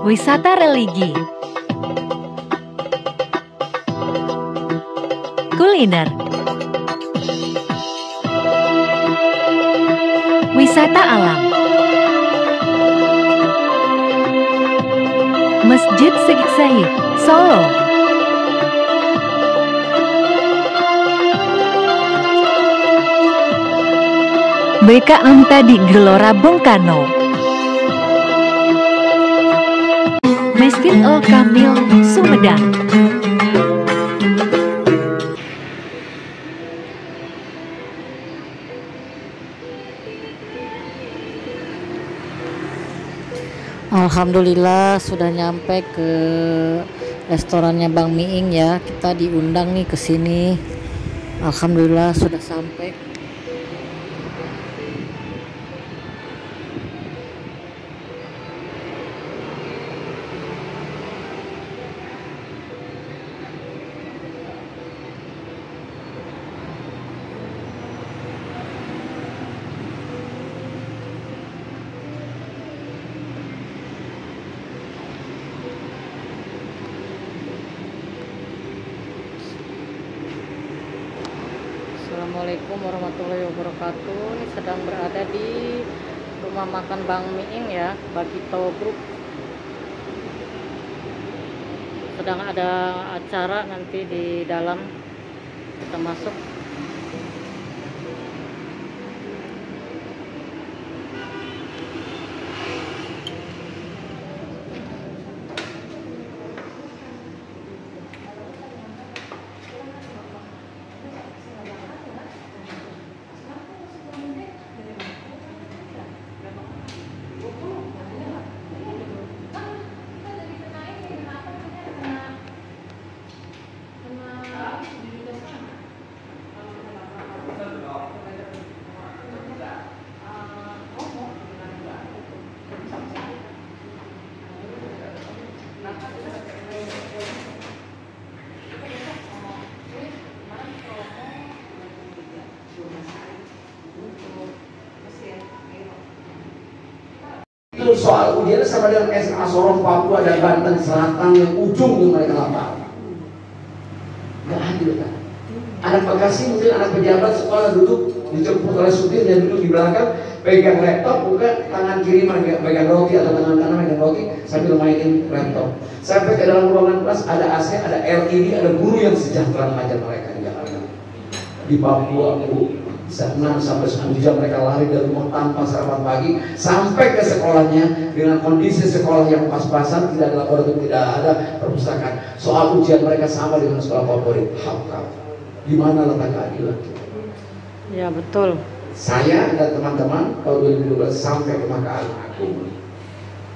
Wisata religi, kuliner, wisata alam, Masjid Syekh Zayed, Solo. BKM di Gelora Bung Karno. Masjid Al Kamil, Sumedang. Alhamdulillah sudah nyampe ke restorannya Bang Miing ya. Kita diundang nih ke sini. Alhamdulillah sudah sampai. Assalamualaikum warahmatullahi wabarakatuh. Ini sedang berada di rumah makan Bang Miing ya, Bagito Group. Sedang ada acara nanti di dalam, kita masuk. Itu soal ujian sama dengan SMA Sorong, Papua dan Banten Selatan yang ujung yang mereka lapar. Gak adil kan? Anak Bekasi mungkin anak pejabat sekolah duduk dijemput oleh supir dan duduk di belakang, pegang laptop, bukan tangan kiri megang roti atau tangan kanan megang roti sambil mainin laptop. Sampai ke dalam ruangan kelas ada AC, ada LED, ada guru yang sejahtera mengajar mereka di Jakarta. Di Papua, bisa 6 sampai 10 jam mereka lari dari rumah tanpa sarapan pagi sampai ke sekolahnya dengan kondisi sekolah yang pas-pasan, tidak ada laboratorium, tidak ada perpustakaan. Soal ujian mereka sama dengan sekolah favorit. Di mana letak keadilan? Ya betul. Saya dan teman-teman tahun 2012 sampai ke Mahkamah Agung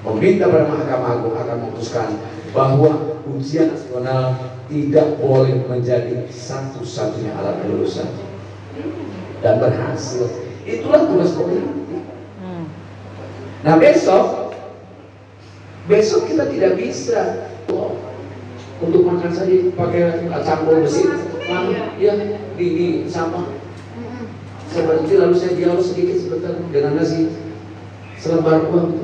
meminta pada Mahkamah Agung akan memutuskan bahwa ujian nasional tidak boleh menjadi satu-satunya alat kelulusan. Dan berhasil. Itulah tugas politik. Nah besok kita tidak bisa untuk makan saja pakai campur besi, ya di sampah. Saya berhenti lalu saya dialog sedikit sebentar dengan nasi selebar uang.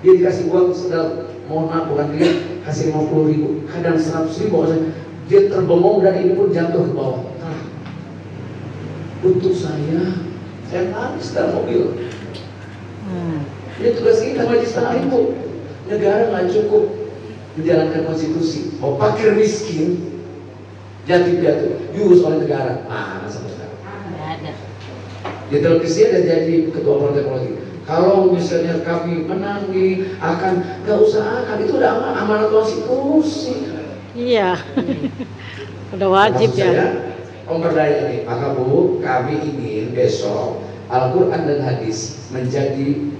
Dia dikasih uang sedang, mohon maaf bukan dia kasih 50.000, kadang 100.000. Dia terbengong dan ini pun jatuh ke bawah. Untuk saya nangis dalam mobil. Ini tugas kita majelis taklim, Bu. Negara nggak cukup menjalankan konstitusi. Mau pakir miskin, jatuh diurus oleh negara. Mana sama sekali? Nggak ada. Di televisi ada jadi ketua partai politik. Kalau misalnya kami menang akan nggak usah akan, itu udah amanat konstitusi. Iya, udah wajib ya. Pemberdayaan ini, maka Bu, kami ingin besok Al-Quran dan Hadis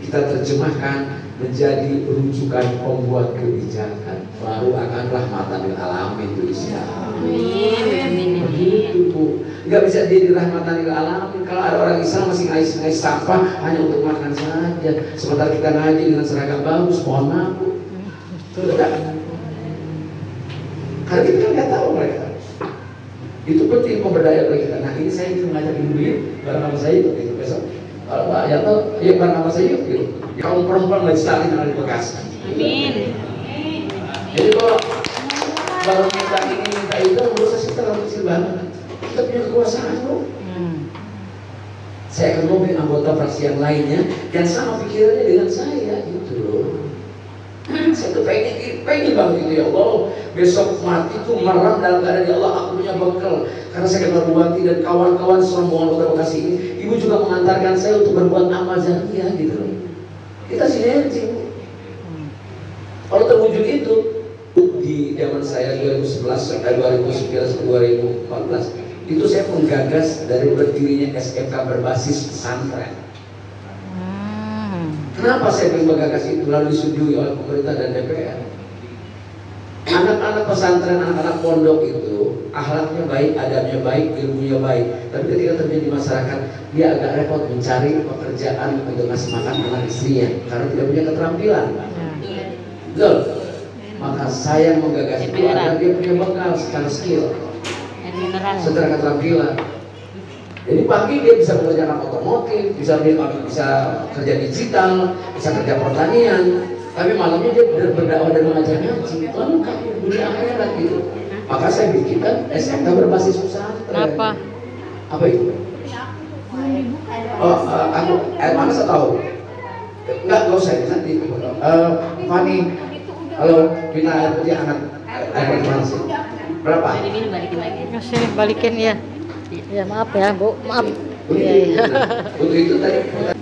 kita terjemahkan menjadi rujukan pembuat kebijakan, baru akan rahmatan lil alamin itu Islam. Amin. Begitu Bu, nggak bisa jadi rahmatan lil alamin kalau ada orang Islam masih ngais sampah hanya untuk makan saja, sementara kita ngaji dengan seragam bagus. Mohon maaf Bu, tidak. Karena kita kan nggak tahu mereka. Itu penting pemberdayaan bagi kita. Nah ini saya ingin mengajak ibu-ibu bareng sama saya itu besok. Kalau Pak Yato, ya bareng sama saya gitu. Kaum perempuan legislatif yang ada di Bekasi. Amin. Jadi kalau baru minta ini minta itu, menurut saya terlalu kecil banget. Kita punya kekuasaan loh. Saya akan ngomongin anggota fraksi yang lainnya yang sama pikirannya dengan saya gitu loh. Saya tuh pengen banget gitu ya Allah, besok mati tuh meram dalam keadaan ya Allah aku punya bekal. Karena saya kenal Buati dan kawan-kawan serombongan Kota Bekasi ini, Ibu juga mengantarkan saya untuk berbuat amal jariah gitu loh. Kita sinergi. Kalau terwujud itu di zaman saya 2011 2009 2014 itu saya menggagas dari berdirinya SMK berbasis pesantren. Kenapa saya ingin menggagas itu lalu disetujui oleh pemerintah dan DPR? Anak-anak pesantren, anak-anak pondok itu akhlaknya baik, adabnya baik, ilmunya baik. Tapi ketika terjadi di masyarakat, dia agak repot mencari pekerjaan untuk ngasih makan anak istrinya karena tidak punya keterampilan. Betul. Maka saya menggagas itu agar dia punya bekal secara skill, secara keterampilan. Jadi pagi dia bisa mengerjakan otomotif, bisa kerja digital, bisa kerja pertanian. Tapi malamnya dia berdakwah dan mengajar ngaji. Lengkap dunia akhirat gitu. Maka saya bikinkan SMK berbasis pesantren. Apa itu? Aku mana saya tahu. Enggak usah nanti. Fani, halo, bina air putih hangat. Air mana sih? Berapa? Ini balikin lagi. Sini balikin ya. Ya maaf ya Bu, maaf. Untuk itu tadi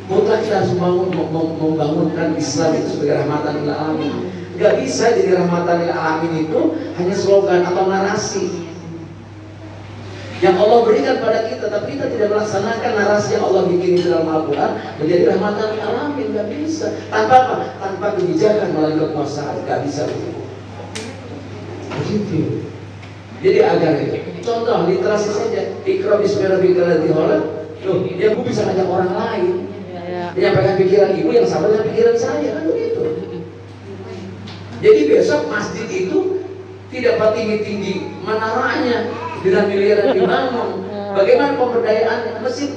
mutlak kita harus membangunkan Islam itu sebagai rahmatan lil alamin. Gak bisa jadi rahmatan lil alamin itu hanya slogan atau narasi yang Allah berikan pada kita, tapi kita tidak melaksanakan narasi yang Allah bikin di dalam Al-Quran menjadi rahmatan lil alamin. Gak bisa. Tanpa apa? Tanpa kebijakan melalui kekuasaan. Gak bisa begitu. Begitu. Jadi agar itu. Contoh literasi saja. Iqra bismi rabbikal ladzi khalaq. Loh, dia bisa ngajak orang lain. Menyampaikan pikiran ibu yang sama dengan pikiran saya, kan begitu. Jadi besok masjid itu tidak tinggi-tinggi menaranya dengan miliaran dibangun. Bagaimana pemberdayaan masjid?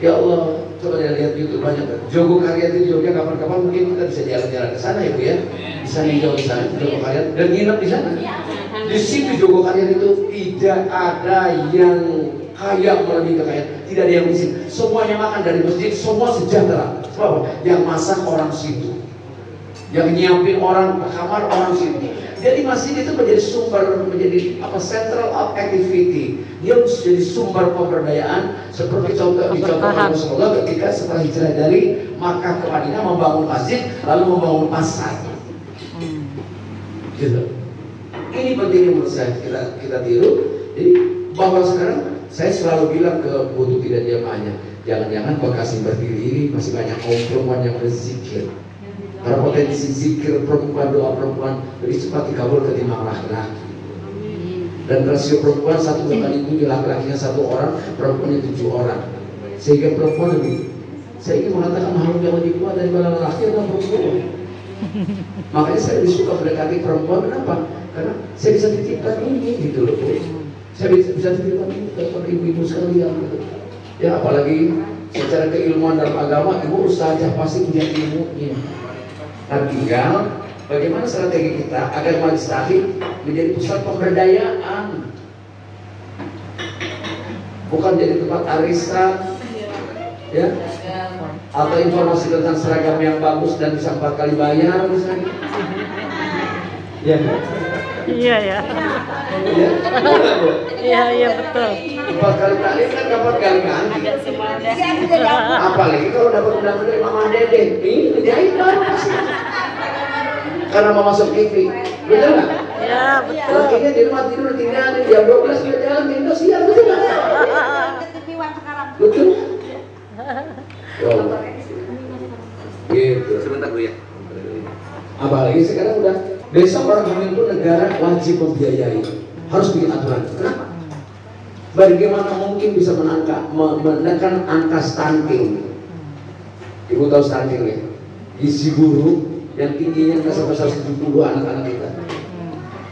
Ya Allah, coba lihat YouTube banyak. Jogo Karya di Jogja kapan-kapan mungkin kita bisa jalan-jalan ke sana ya Bu ya. Bisa ninjau di sana Jogo Karya dan nginep di sana. Di situ Jogo Karya itu tidak ada yang kaya melebihi kekayaan, tidak ada yang miskin. Semuanya makan dari masjid, semua sejahtera. Sebab yang masak orang situ, yang nyiapin orang kamar orang situ. Jadi masjid itu menjadi sumber, menjadi apa, central of activity. Dia harus jadi sumber pemberdayaan seperti dicontohkan Rasulullah ketika setelah hijrah dari Makkah ke Madinah membangun masjid lalu membangun pasar. Gitu. Ini pentingnya menurut saya kita tiru. Jadi bahwa sekarang saya selalu bilang ke Bu Tuti dan jamaahnya, jangan-jangan Bekasi berdiri ini masih banyak kaum perempuan yang berzikir. Karena potensi zikir perempuan, doa perempuan lebih cepat dikabul ketimbang laki-laki. Dan rasio perempuan 1/7, laki-lakinya 1 orang, perempuannya 7 orang. Sehingga perempuan lebih, saya ingin mengatakan makhluk yang lebih kuat daripada laki adalah perempuan. Makanya saya lebih suka mendekati perempuan. Kenapa? Karena saya bisa titipkan ini gitu loh Bu. Saya bisa titipkan ini kepada ibu-ibu sekalian gitu. Ya apalagi secara keilmuan dalam agama, ibu ustazah pasti punya ilmunya. Nah tinggal bagaimana strategi kita agar Majelis Taklim menjadi pusat pemberdayaan, bukan jadi tempat arisan, ya, atau informasi tentang seragam yang bagus dan bisa 4 kali bayar misalnya. Ya. Iya ya. Iya betul. 4 kali taklim kan 4 kali ganti. Apalagi kalau dapat undangan dari Mama Dede, ini ngejahit banget. Karena mau masuk TV, betul nggak? Ya betul. Lakinya di rumah tidur tinggalin jam 12 udah jalan ke Indosiar, betul nggak? Betul. Gitu. Sebentar Bu ya. Apalagi sekarang udah besok orang hamil pun negara wajib membiayai, harus bikin aturan. Kenapa? Bagaimana mungkin bisa menekan angka stunting? Ibu tahu stunting ya? Gizi buruk yang tingginya nggak sebesar 70 anak-anak kita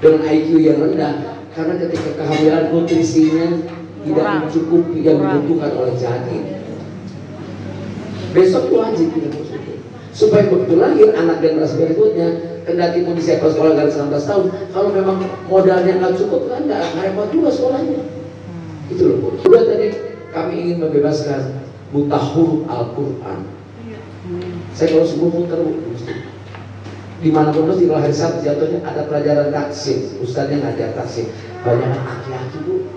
dengan IQ yang rendah karena ketika kehamilan nutrisinya tidak mencukupi yang dibutuhkan oleh janin. Besok wajib kita bersyukur supaya begitu lahir anak generasi berikutnya kendati pun disiapkan sekolah dari 19 tahun, kalau memang modalnya nggak cukup kan nggak repot juga sekolahnya. Itu loh Bu. Udah tadi kami ingin membebaskan buta huruf Al-Quran. Saya kalau subuh muter Bu, di mana pun di hari Sabtu jatuhnya ada pelajaran taksim, ustaznya ngajar taksim, banyak laki-laki Bu.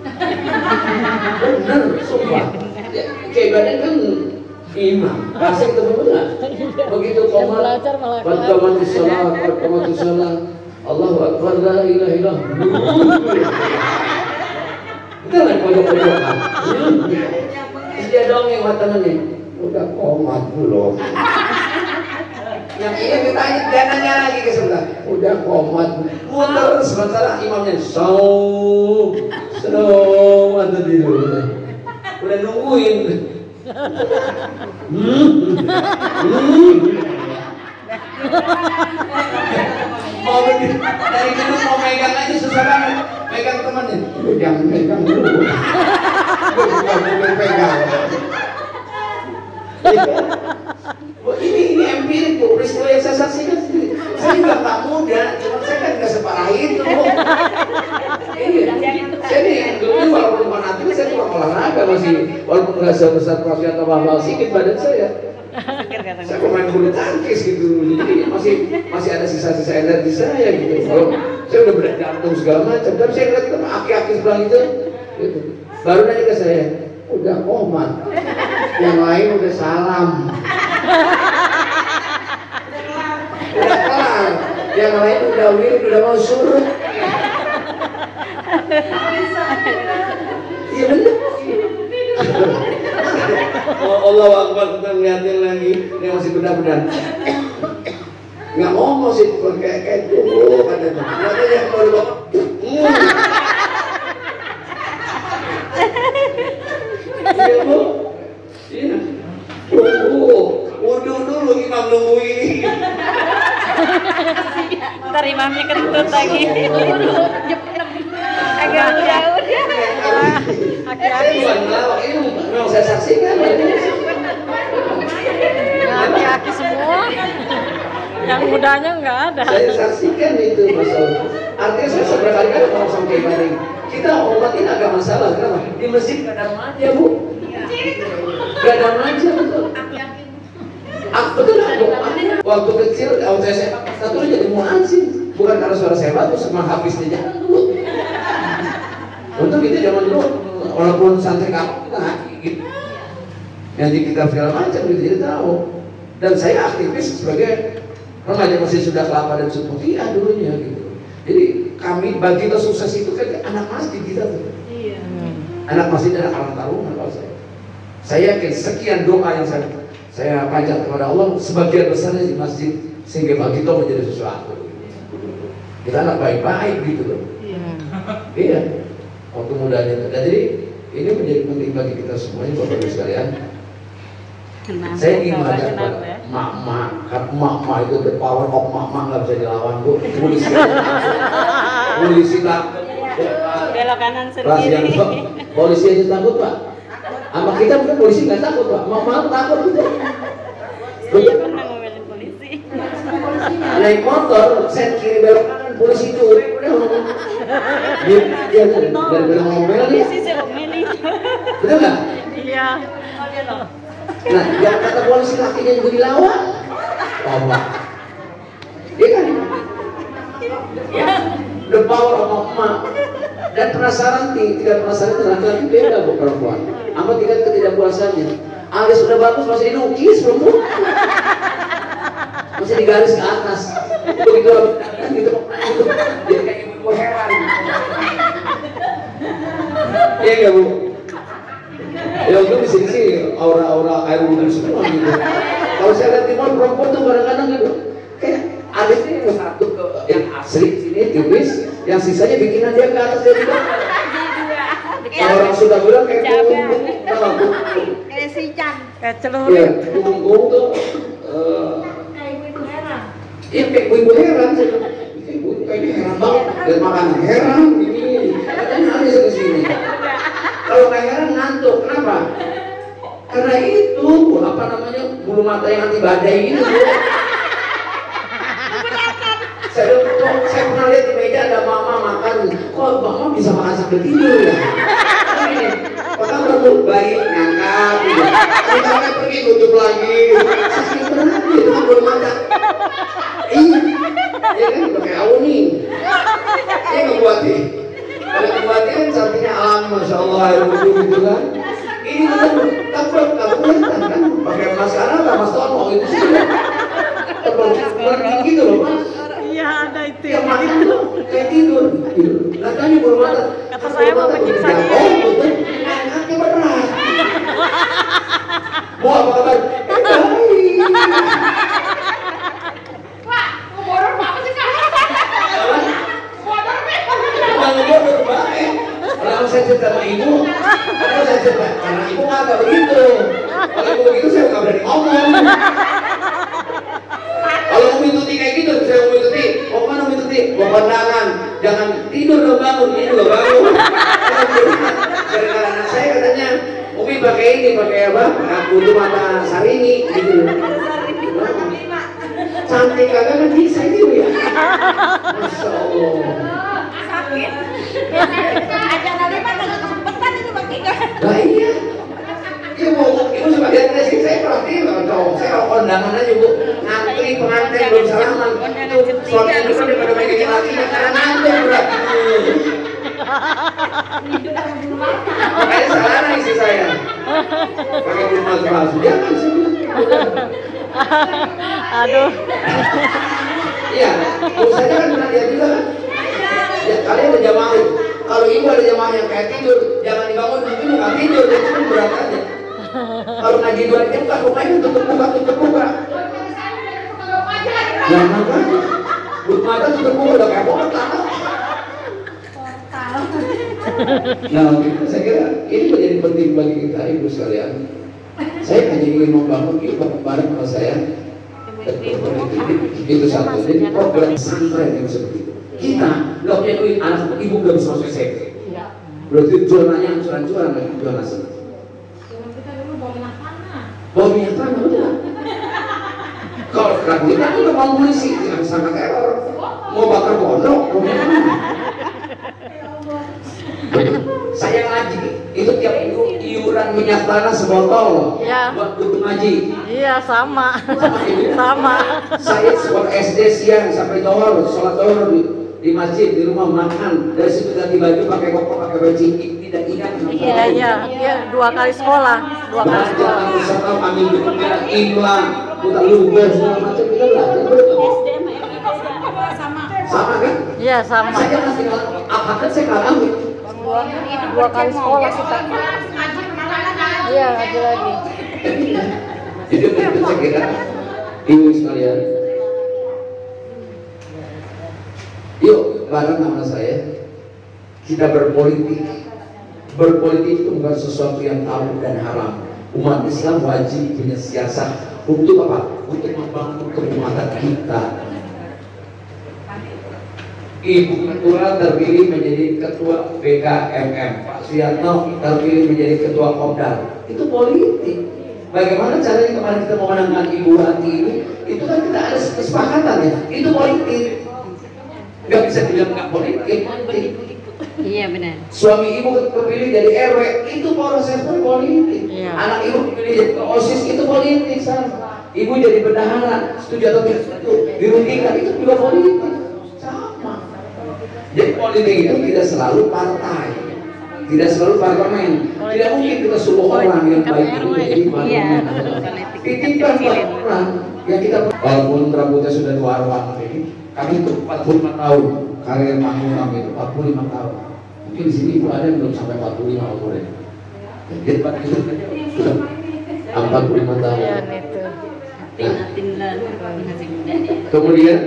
Bener, sumpah. Kayak badan kan imam, asik itu benar. Begitu komat, qadamatu sholat, Allahu Akbar, la ilaha illallah. Itu kan pojok-pojokan. Dia dongeng matangannya, udah komat belum? Yang ini ditanya, dia nanya lagi ke sebelah, udah komat, muter sementara imamnya saum, ada di luar, udah nungguin. Mau dari gedung mau megang aja susah banget, megang temannya, jangan megang dulu, gue suka pegang. Ini empirik Bu, peristiwa yang saya saksikan sendiri. Saya juga tak muda, cuma saya kan nggak separah itu. Saya nih dulu walaupun fanatik, saya kurang olahraga masih, walaupun nggak sebesar Prasetya atau Bambang sedikit badan saya. Saya pemain bulu tangkis gitu, jadi masih ada sisa-sisa energi saya gitu. Kalau saya udah berat jantung segala macam, tapi saya ngeliat sama aki-aki sebelah itu, gitu. Baru nanya ke saya, udah komat, yang lain udah salam. Udah kelar, yang lain udah wirid, udah mau surut. Iya bener. Oh, Allahu Akbar, kita ngeliatin lagi, dia masih benar-benar. Nggak ngomong sih, kayak dulu katanya. Katanya yang mau dibawa. Iya Bu, iya. Wudu dulu imam nungguin. Ntar imamnya kentut lagi. Agak jauh dia. Ini memang saya saksikan. Aki-aki semua. Yang mudanya nggak ada. Saya saksikan itu masalah. Artinya saya berkali-kali ngomong sama Kiai Baring. Kita umat ini agak masalah. Kenapa? Di masjid gak ada remaja Bu. Gak ada remaja betul. Betul Bu. Waktu kecil, waktu saya SMA satu jadi muadzin. Bukan karena suara saya bagus, sama habisnya jangan dulu. Untuk kita zaman dulu, walaupun santri kamu kita gitu. Yang di kita segala macam gitu jadi tahu. Dan saya aktivis sebagai remaja masih sudah kelapa dan Sutmutia dulunya gitu. Jadi kami bagi kita sukses itu kan anak masjid kita tuh. Iya. Anak masjid dan anak tarungan kalau saya. Saya yakin sekian doa yang saya panjat kepada Allah sebagian besarnya di masjid sehingga bagi kita menjadi sesuatu. Kita anak baik-baik gitu loh. Iya. Waktu mudanya itu. Dan jadi ini menjadi penting bagi kita semuanya Bapak Ibu sekalian. Saya ingin mengajak mak-mak itu the power of mak-mak nggak bisa dilawan Bu. Polisi takut. Belok kanan sendiri. Polisi aja takut Pak. Sama kita mungkin polisi nggak takut Pak. Mak-mak takut gitu. Iya pernah ngomelin polisi. Naik motor, set kiri belok kanan polisi itu. Dia dari ngomel nih. Betul nggak? Iya. Nah, yang kata polisi kakinya juga dilawan. Allah. Iya kan? The power of emak. Dan penasaran tidak penasaran laki-laki beda Bu perempuan. Apa tingkat ketidakpuasannya? Alis sudah bagus masih dilukis belum? Masih digaris ke atas. Begitu gitu. Jadi kayak ibu heran. Iya nggak Bu? Ya itu di sini aura-aura air wudhu semua gitu. Kalau saya lihat di mall perempuan tuh kadang-kadang gitu, kayak alisnya yang satu ke yang asli sini tipis, yang sisanya bikinan dia ke atas dari bawah. Kalau orang sudah bilang kayak punggung, kayak sican, kayak celurit. Iya, punggung tuh. Kayak ibu heran. Iya kayak ibu heran sih. Ibu kayaknya heran banget. Dan makan heran ini, katanya alis ke sini. Kalau nggak heran ngantuk, kenapa? Karena itu apa namanya bulu mata yang anti badai itu. saya pernah lihat di meja ada mama makan, kok mama bisa makan sambil tidur ya? Maka baru bayi ngangkat, kita pergi tutup lagi, saking berat itu kan belum ada. Iya, ya kan pakai awun nih, dia ngebuatin. Kalau ngebuatin kan sampingnya alam, masya Allah air wudhu gitu kan. Ini kan takut kan, pakai maskara atau mas tono itu sih. Terbang gitu loh mas. Iya ada itu Ya makan tuh kayak tidur. Katanya belum ada. Kata saya mau menyiksa dia. Angkatnya berat. Mau apa kabar? Wah, ngomong apa sih kamu? Ngomong baik. Kalau saya cerita sama ibu, kalau saya cerita karena ibu nggak begitu. Kalau ibu begitu saya nggak berani ngomong. Kalau Umi Tuti kayak gitu, saya Umi Tuti, mau mana Umi Tuti? Mau kondangan, jangan tidur dong bangun, ini juga bangun. Gara-gara anak saya katanya, Umi pakai ini, pakai apa? Kudu mata saringi, gitu. Cantik kagak kan bisa itu ya? Masya Allah. Sakit. Aja nanti mah nggak kesempatan itu bang Kika. Nah iya. Ibu sebagai sih saya perhatiin kalau saya kalau kondangan aja bu ngantri pengantin belum salaman itu suami itu daripada megangin lakinya karena ngantuk berarti makanya salah istri saya pakai belum palsu jangan sih Aduh. iya saya kan pernah lihat juga kan ya, kalian ada jamaah kalau ibu ada jamaah yang kayak tidur jangan dibangun itu nggak tidur dia cuma berat aja. Kalau ngaji 2 jam kan rumahnya tutup buka. Ya makanya, buat mata tutup buka udah kayak portal. Nah, itu saya kira ini menjadi penting bagi kita ibu sekalian. Saya hanya ingin membangun ibu bareng sama saya. Itu satu. Jadi program santri yang seperti itu. Kita nggak punya duit, anak ibu belum bisa masuk SMP. Berarti zonanya ancuran-ancuran lagi zonasi. Bawa minyak tanah udah. Kalau sekarang kita udah mau polisi, jangan sangka teror. Mau bakar pondok, mau minyak tanah. Saya ngaji, itu tiap minggu iuran minyak tanah sebotol. Ya. Buat duduk ngaji. Iya sama. Ya? Sama. Saya sekolah SD siang sampai dohor, sholat dohor di masjid, di rumah makan. Dari situ ganti baju, pakai koko, pakai baju tidak ingat. Iya, 2 kali sekolah. 2 kali sekolah. Belajar ambil duitnya, imlang, putar luber, segala macam kita belajar. Sama kan? Iya sama. Saya masih apa kan saya ngalamin. 2 kali sekolah kita. Iya ngaji lagi. Jadi itu saya kira ibu sekalian. Yuk bareng sama saya kita berpolitik. Berpolitik itu bukan sesuatu yang tabu dan haram. Umat Islam wajib punya siasat untuk apa? Untuk membangun keumatan kita. Ibu Ketua terpilih menjadi Ketua BKMM, Pak Suyatno terpilih menjadi Ketua Kopdar. Itu politik. Bagaimana caranya kemarin kita memenangkan Ibu Wati ini? Itu kan kita ada kesepakatan ya. Itu politik. Gak bisa bilang nggak politik. Iya benar. Suami ibu terpilih jadi RW, itu proses politik. Iya. Anak ibu terpilih jadi OSIS, itu politik sama. Ibu jadi bendahara, setuju atau tidak setuju, dirugikan, itu juga politik. Sama. Jadi politik itu tidak selalu partai, tidak selalu parlemen. Tidak mungkin kita suruh orang yang baik itu jadi parlemen. Titipkan orang yang kita, walaupun rambutnya sudah tua arwah ini, kami itu 45 tahun karir manggung kami itu 45 tahun. Mungkin di sini ada yang belum sampai 45 umurnya. Jadi Pak itu sudah 45 tahun. Iya itu. Nah, kemudian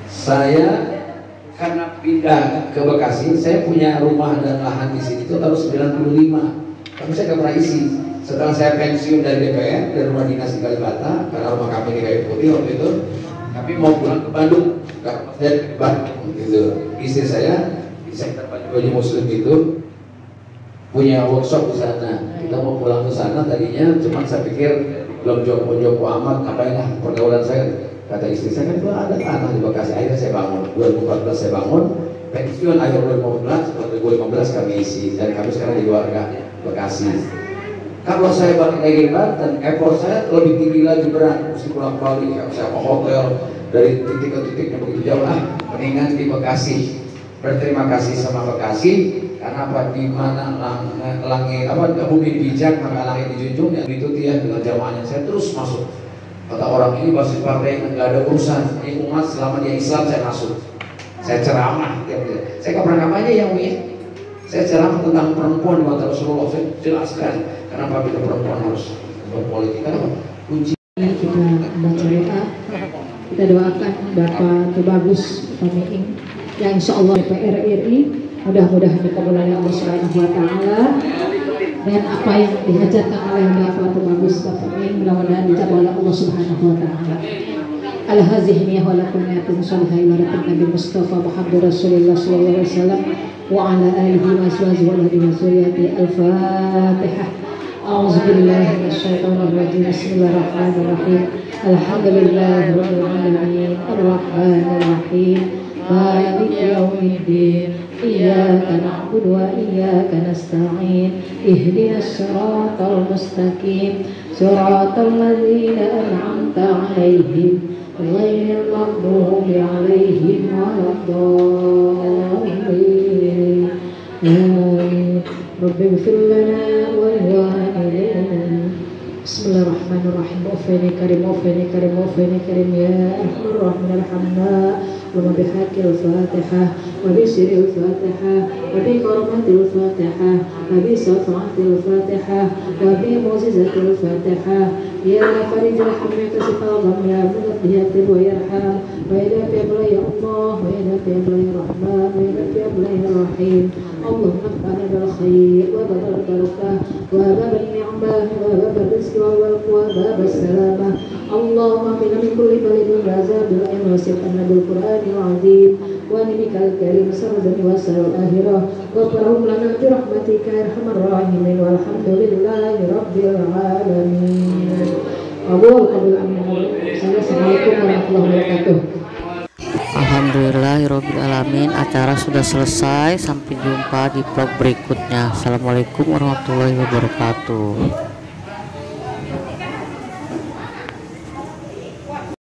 saya karena pindah ke Bekasi, saya punya rumah dan lahan di sini itu tahun 95. Tapi saya nggak pernah isi. Setelah saya pensiun dari DPR, dari rumah dinas di Kalibata, karena rumah kami di Kayu Putih waktu itu, kami mau pulang ke Bandung, saya ke Bandung gitu. Istri saya Pak Baju Muslim itu punya workshop di sana. Kita mau pulang ke sana tadinya, cuma saya pikir belum joko-joko amat, ngapain lah pergaulan saya. Kata istri saya kan itu ada tanah di Bekasi. Akhirnya saya bangun. 2014 saya bangun. Pensiun akhir 2015 kami isi, dan kami sekarang di warga Bekasi. Kalau saya balik lagi ke Banten, effort saya lebih tinggi lagi, berat, mesti pulang balik, saya ke hotel dari titik ke titik yang begitu jauh. Mendingan di Bekasi. Berterima kasih sama Bekasi, karena apa, di mana langit bumi bijak maka langit dijunjung, yang itu dia dengan jamaahnya saya terus masuk. Kata orang ini basis partai nggak ada urusan, ini umat selama dia Islam saya masuk. Saya ceramah, saya nggak pernah kampanye ya Umi. Saya ceramah tentang perempuan di mata Rasulullah, saya jelaskan kenapa kita perempuan harus berpolitik. Karena kunci kita baca doa, kita doakan Bapak Tubagus Pamiing yang insya Allah DPR RI mudah-mudahan dikabulkan oleh Allah Subhanahu Wa Taala, dan apa yang dihajatkan oleh Bapak Tubagus Pamiing mudah-mudahan dijawab oleh Allah Subhanahu Wa Taala. Al-hazihni wa lakum yatun salihah ila Nabi Mustafa Muhammad Rasulullah sallallahu alaihi wasallam wa ala alihi wa sahbihi wa alihi wa sahbihi. Al-Fatihah. A'udzu billahi minasyaitonir rajim. Bismillahirrahmanirrahim. Alhamdulillahi rabbil alamin. Arrahmanir rahim. Maliki yaumiddin. Iyyaka na'budu wa iyyaka nasta'in. Ihdinas siratal mustaqim. Siratal ladzina an'amta 'alaihim غير المغضوب عليهم ولا الضالين آمين رب اغفر لنا ولوالدينا بسم الله الرحمن الرحيم وفيني كريم وفيني كريم وفيني كريم يا أرحم الراحمين ارحمنا وما بحق الفاتحة وبسر الفاتحة وبكرمة الفاتحة وبصفعة الفاتحة وبمعجزة الفاتحة يا فرج الهم كشف الغم يا مغفر يغفر ويرحم وإلى قبل يا الله وإلى قبل يا رحمن وإلى قبل يا رحيم اللهم اغفر بالخير وباب البركة وباب النعمة وباب الرزق وباب السلامة اللهم اغفر من كل بلد وعذاب العين وسقنا بالقرآن العظيم ونبيك الكريم سردا وسر الآخرة واغفرهم لنا برحمتك يا أرحم الراحمين والحمد لله رب العالمين. Assalamualaikum warahmatullahi wabarakatuh. Alhamdulillahirobbilalamin. Acara sudah selesai. Sampai jumpa di vlog berikutnya. Assalamualaikum warahmatullahi wabarakatuh.